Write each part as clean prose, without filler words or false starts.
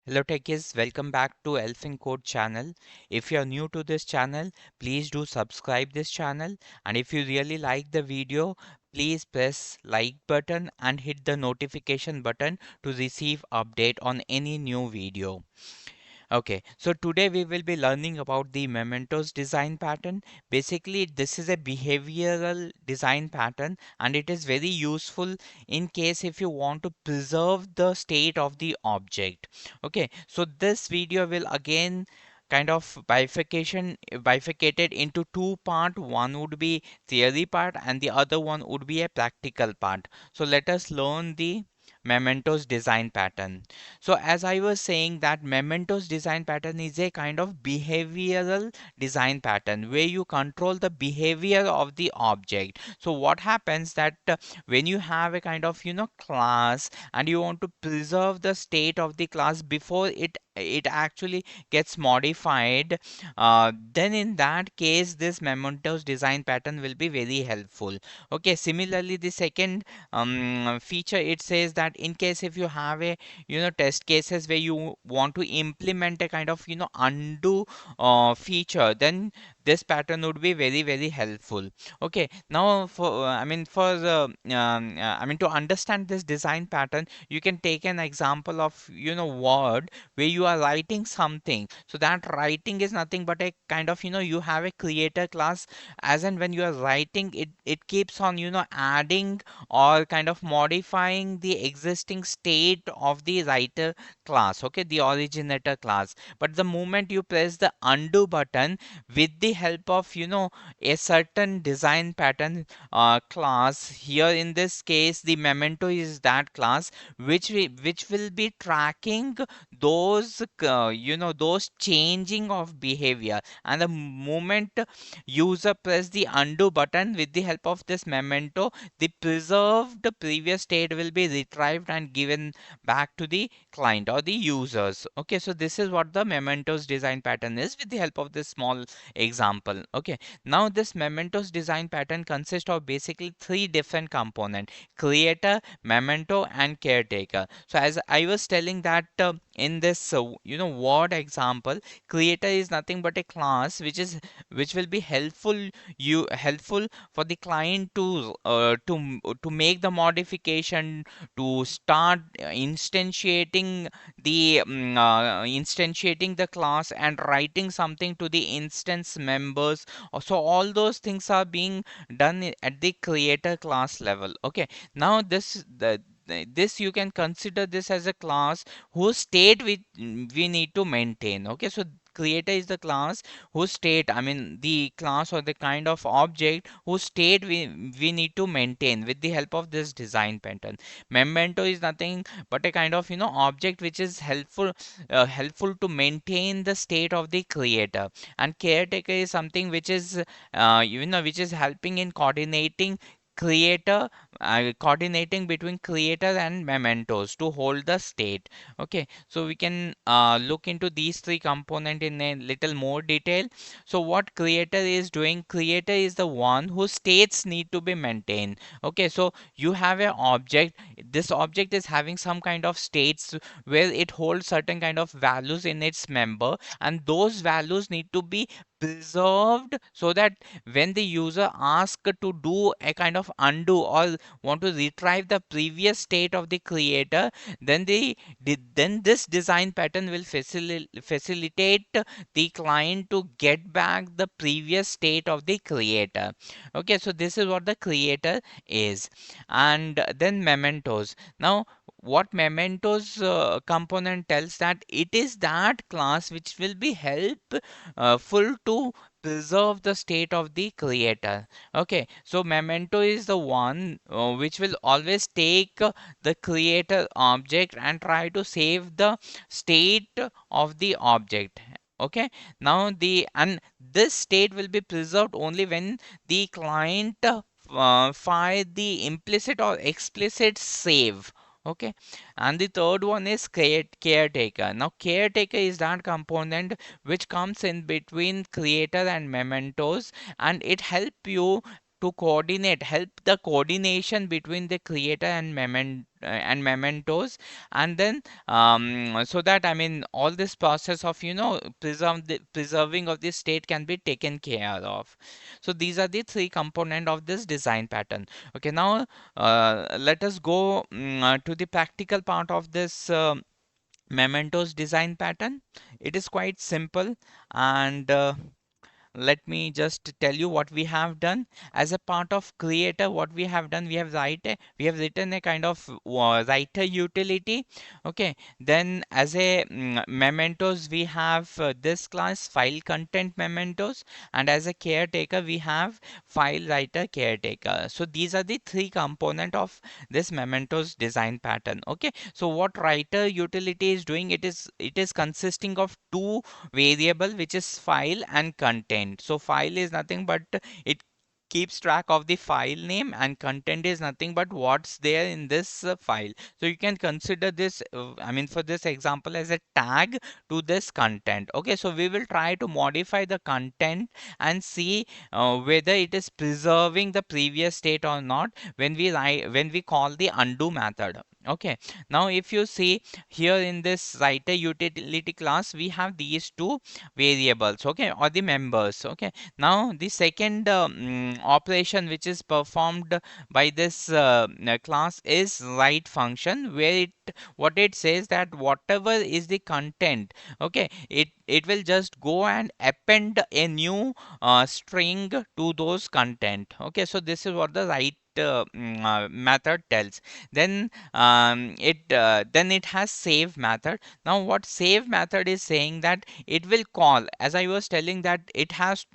Hello techies, welcome back to ElfinCode channel. If you are new to this channel, please do subscribe this channel, and if you really like the video, please press like button and hit the notification button to receive update on any new video. Okay, so today we will be learning about the Mementos design pattern. Basically, this is a behavioral design pattern and it is very useful in case if you want to preserve the state of the object. Okay, so this video will again kind of bifurcated into two part. One would be theory part and the other one would be a practical part. So let us learn the Mementos design pattern. So as I was saying that Mementos design pattern is a kind of behavioral design pattern where you control the behavior of the object. So what happens that when you have a kind of class and you want to preserve the state of the class before it actually gets modified, then in that case this Mementos design pattern will be very helpful. Okay, similarly the second feature, it says that in case if you have a test cases where you want to implement a kind of undo feature, then this pattern would be very helpful. Okay, now for I mean to understand this design pattern, you can take an example of word where you are writing something. So that writing is nothing but a kind of you have a creator class, as and when you are writing it keeps on adding or kind of modifying the existing state of the writer class, okay, the originator class. But the moment you press the undo button with the help of a certain design pattern class, here in this case the memento is that class which will be tracking those those changing of behavior, and the moment user press the undo button with the help of this memento, the preserved previous state will be retrieved and given back to the client or the users. Okay, so this is what the Mementos design pattern is with the help of this small example. Okay, now this Mementos design pattern consists of basically three different components: creator, memento, and caretaker. So as I was telling that in this word example, creator is nothing but a class which will be helpful for the client to make the modification, to start instantiating the class and writing something to the instance members. So all those things are being done at the creator class level. Okay, now this you can consider this as a class whose state we need to maintain. Okay, so creator is the class whose state, I mean the class or the kind of object whose state we need to maintain with the help of this design pattern. Memento is nothing but a kind of object which is helpful to maintain the state of the creator, and caretaker is something which is which is helping in creator coordinating between creator and mementos to hold the state. Okay, so we can look into these three component in a little more detail. So what creator is doing, creator is the one whose states need to be maintained. Okay, so you have an object, this object is having some kind of states where it holds certain kind of values in its member, and those values need to be preserved so that when the user asks to do a kind of undo or want to retrieve the previous state of the creator, then then this design pattern will facilitate the client to get back the previous state of the creator. Okay, so this is what the creator is. And then mementos. Now what mementos component tells that it is that class which will be helpful to preserve the state of the creator. Okay, so memento is the one which will always take the creator object and try to save the state of the object. Okay, now and this state will be preserved only when the client fire the implicit or explicit save. Okay, and the third one is caretaker. Now caretaker is that component which comes in between creator and mementos, and it help you to coordinate, help the coordination between the creator and and mementos, and then so that, I mean, all this process of, preserving of this state can be taken care of. So these are the three component of this design pattern. Okay, now let us go to the practical part of this mementos design pattern. It is quite simple, and let me just tell you what we have done. As a part of creator, what we have done, we have written a kind of writer utility. Okay, then as a mementos, we have this class file content mementos, and as a caretaker we have file writer caretaker. So these are the three component of this mementos design pattern. Okay, so what writer utility is doing, it is consisting of two variable, which is file and content. So file is nothing but it keeps track of the file name, and content is nothing but what's there in this file. So you can consider this, I mean, for this example, as a tag to this content. Okay, so we will try to modify the content and see whether it is preserving the previous state or not when we call the undo method. Okay, now if you see here in this writer utility class, we have these two variables, okay, or the members. Okay, now the second operation which is performed by this class is write function, where what it says that whatever is the content, okay, it will just go and append a new string to those content. Okay, so this is what the write method tells. Then then it has save method. Now what save method is saying, that it will call, as I was telling, that it has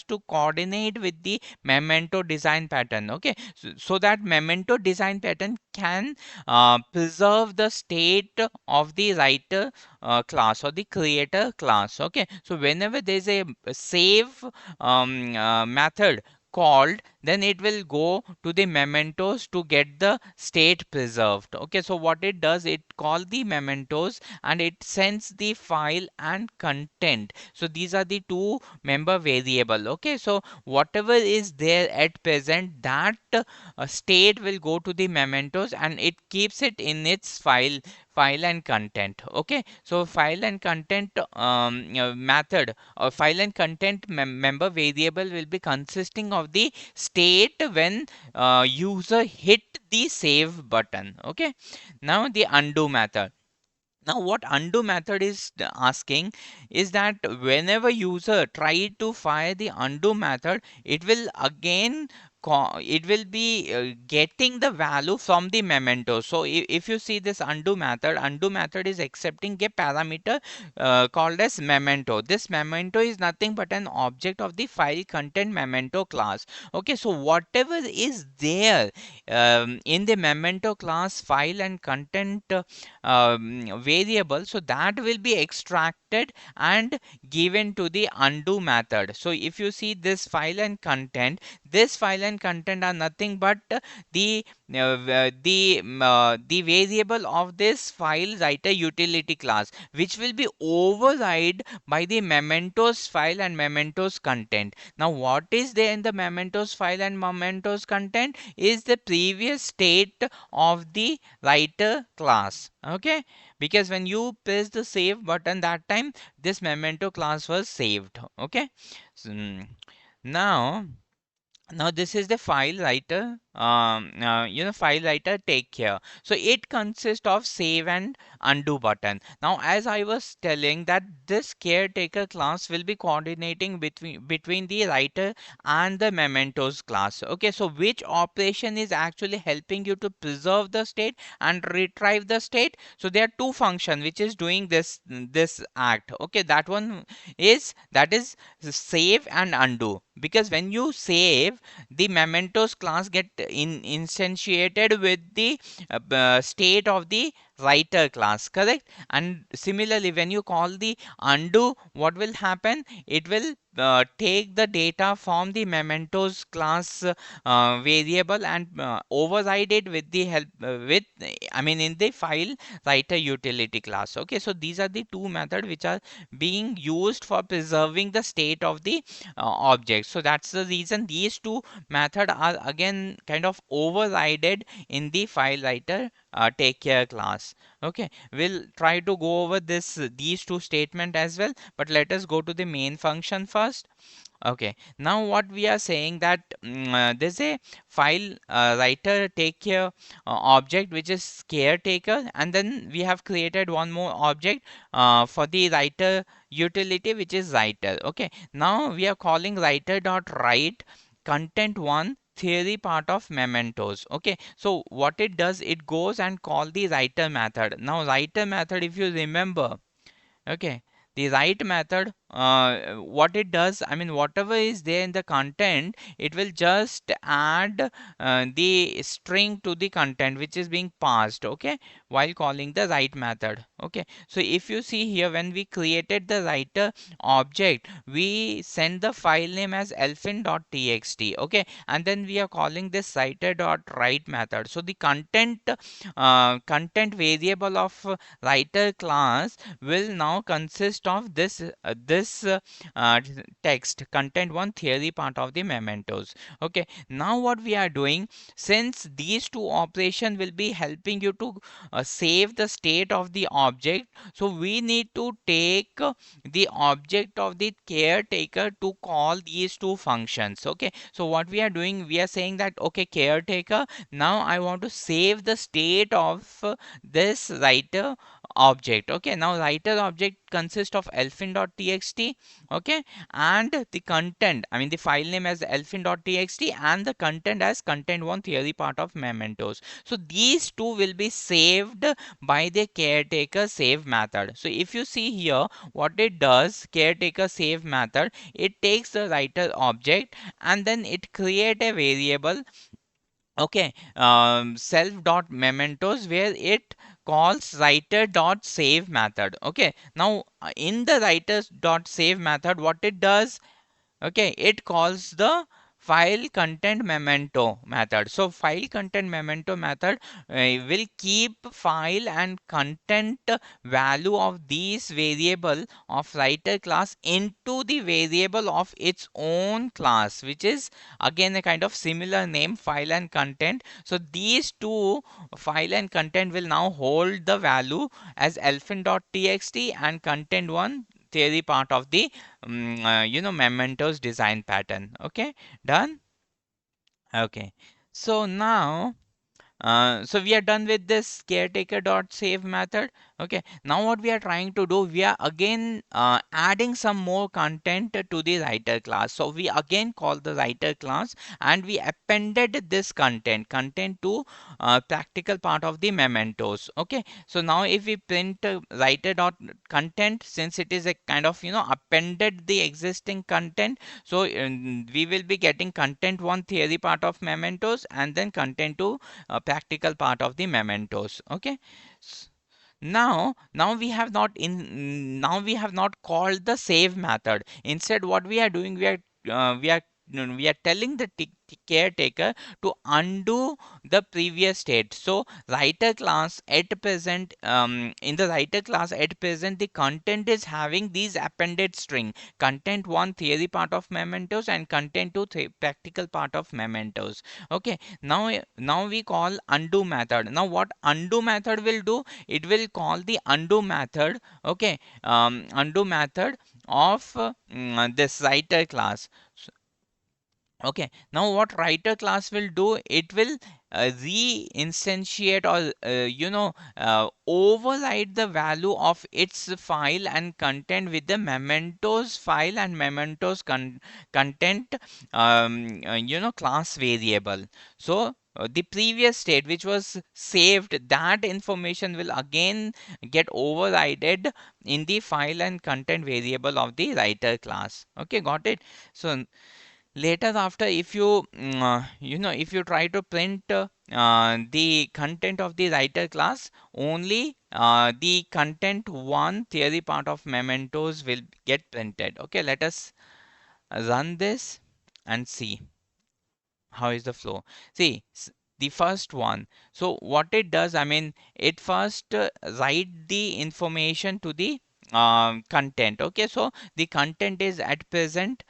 to coordinate with the memento design pattern. Okay, so that memento design pattern can preserve the state of the writer class or the creator class. Okay, so whenever there is a save method called, then it will go to the mementos to get the state preserved. Okay, so what it does, it call the mementos and it sends the file and content. So these are the two member variable. Okay, so whatever is there at present, that state will go to the mementos and it keeps it in its file and content. Okay, so file and content method, or file and content member variable, will be consisting of the state when user hit the save button. Okay, now the undo method. Now what undo method is asking is that whenever user try to fire the undo method, it will again it will be getting the value from the memento. So if you see this undo method is accepting a parameter called as memento. This memento is nothing but an object of the file content memento class. Okay, so whatever is there in the memento class file and content variable, so that will be extracted and given to the undo method. So if you see this file and content, this file and content are nothing but the the variable of this file writer utility class, which will be override by the mementos file and mementos content. Now what is there in the mementos file and mementos content is the previous state of the writer class. Okay, because when you press the save button, that time this memento class was saved. Okay, so, now this is the file writer, file writer take care. So it consists of save and undo button. Now as I was telling, that this caretaker class will be coordinating between the writer and the mementos class. Okay, so which operation is actually helping you to preserve the state and retrieve the state? So there are two function which is doing this act. Okay, that is save and undo, because when you save, the mementos class get instantiated with the state of the writer class, correct? And similarly, when you call the undo, what will happen? It will take the data from the mementos class variable and override it with the help with I mean in the file writer utility class. Okay, so these are the two methods which are being used for preserving the state of the object. So that's the reason these two methods are again kind of overridden in the file writer take care class. Okay, we'll try to go over these two statement as well, but let us go to the main function first. Okay, now what we are saying that there's a file writer take care object which is caretaker, and then we have created one more object for the writer utility which is writer. Okay, now we are calling writer dot write content one theory part of mementos. Okay, so what it does, it goes and call the writer method. Now writer method, if you remember, okay, the write method, what it does, I mean, whatever is there in the content, it will just add the string to the content which is being passed, okay, while calling the write method. Okay, so if you see here, when we created the writer object, we send the file name as elfin.txt, okay, and then we are calling this writer.write method. So the content variable of writer class will now consist of this text content one theory part of the mementos. Okay, now what we are doing, since these two operation will be helping you to save the state of the object, so we need to take the object of the caretaker to call these two functions. Okay, so what we are doing, we are saying that okay, caretaker, now I want to save the state of this writer object. Okay, now writer object consists of elfin.txt, okay, and the content, I mean the file name as elfin.txt and the content as content one theory part of mementos. So these two will be saved by the caretaker save method. So if you see here, what it does, caretaker save method, it takes the writer object and then it create a variable, okay, self dot mementos, where it calls writer dot save method. Okay, now in the writer dot save method, what it does, okay, it calls the file content memento method. So file content memento method will keep file and content value of these variable of writer class into the variable of its own class, which is again a kind of similar name, file and content. So these two, file and content, will now hold the value as elfin.txt and content one theory part of the mementos design pattern. Okay, done. Okay, so now so we are done with this caretaker dot save method. Okay, now what we are trying to do, we are again adding some more content to the writer class. So we again call the writer class and we appended this content to practical part of the mementos. Okay, so now if we print writer dot content, since it is a kind of appended the existing content, so we will be getting content one theory part of mementos and then content two practical part of the mementos. Okay, S- now we have not called the save method. Instead, what we are doing, we are telling the caretaker to undo the previous state. So writer class at present, in the writer class at present, the content is having these appended string, content one theory part of mementos and content two practical part of mementos. Okay, now we call undo method. Now what undo method will do, it will call the undo method. Okay, undo method of this writer class. Okay, now what writer class will do, it will re-instantiate or override the value of its file and content with the mementos file and mementos content class variable. So the previous state which was saved, that information will again get overridden in the file and content variable of the writer class. Okay, got it? So later after, if you if you try to print the content of the writer class, only the content one theory part of mementos will get printed. Okay, let us run this and see how is the flow. See, the first one. So what it does, I mean, it first write the information to the content. Okay, so the content is at present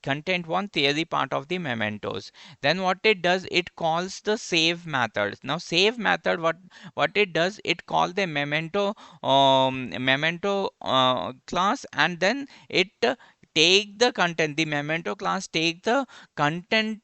content one theory part of the mementos. Then what it does, it calls the save method. Now save method, what it does, it call the memento class, and then it take the content, the memento class take the content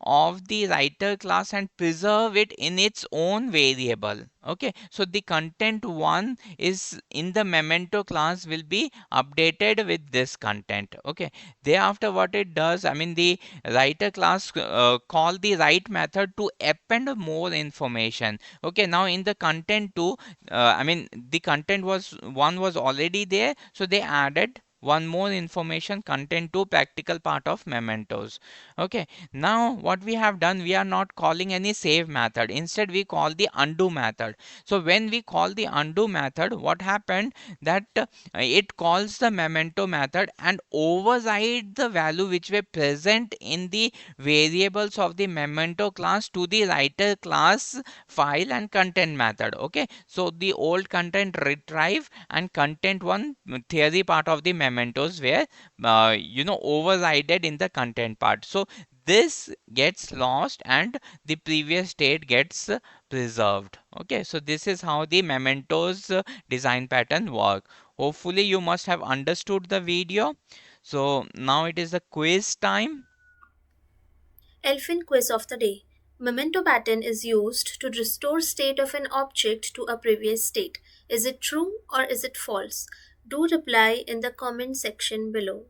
of the writer class and preserve it in its own variable. Okay, so the content one is in the memento class will be updated with this content. Okay, thereafter what it does, I mean, the writer class call the write method to append more information. Okay, now in the content two, I mean, the content was one was already there, so they added one more information, content to practical part of mementos. Okay, now what we have done, we are not calling any save method, instead we call the undo method. So when we call the undo method, what happened, that it calls the memento method and override the value which were present in the variables of the memento class to the writer class file and content method. Okay, so the old content retrieve and content one theory part of the mementos were overrided in the content part. So this gets lost and the previous state gets preserved. Okay, so this is how the mementos design pattern work. Hopefully you must have understood the video. So now it is the quiz time. Elfin quiz of the day. Memento pattern is used to restore state of an object to a previous state. Is it true or is it false? Do reply in the comment section below.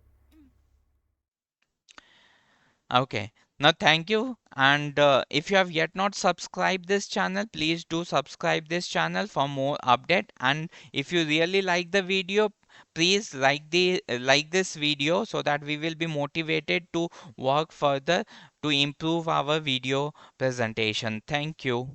Okay. Now thank you, and if you have yet not subscribed this channel, please do subscribe this channel for more update. And if you really like the video, please like this video so that we will be motivated to work further to improve our video presentation. Thank you.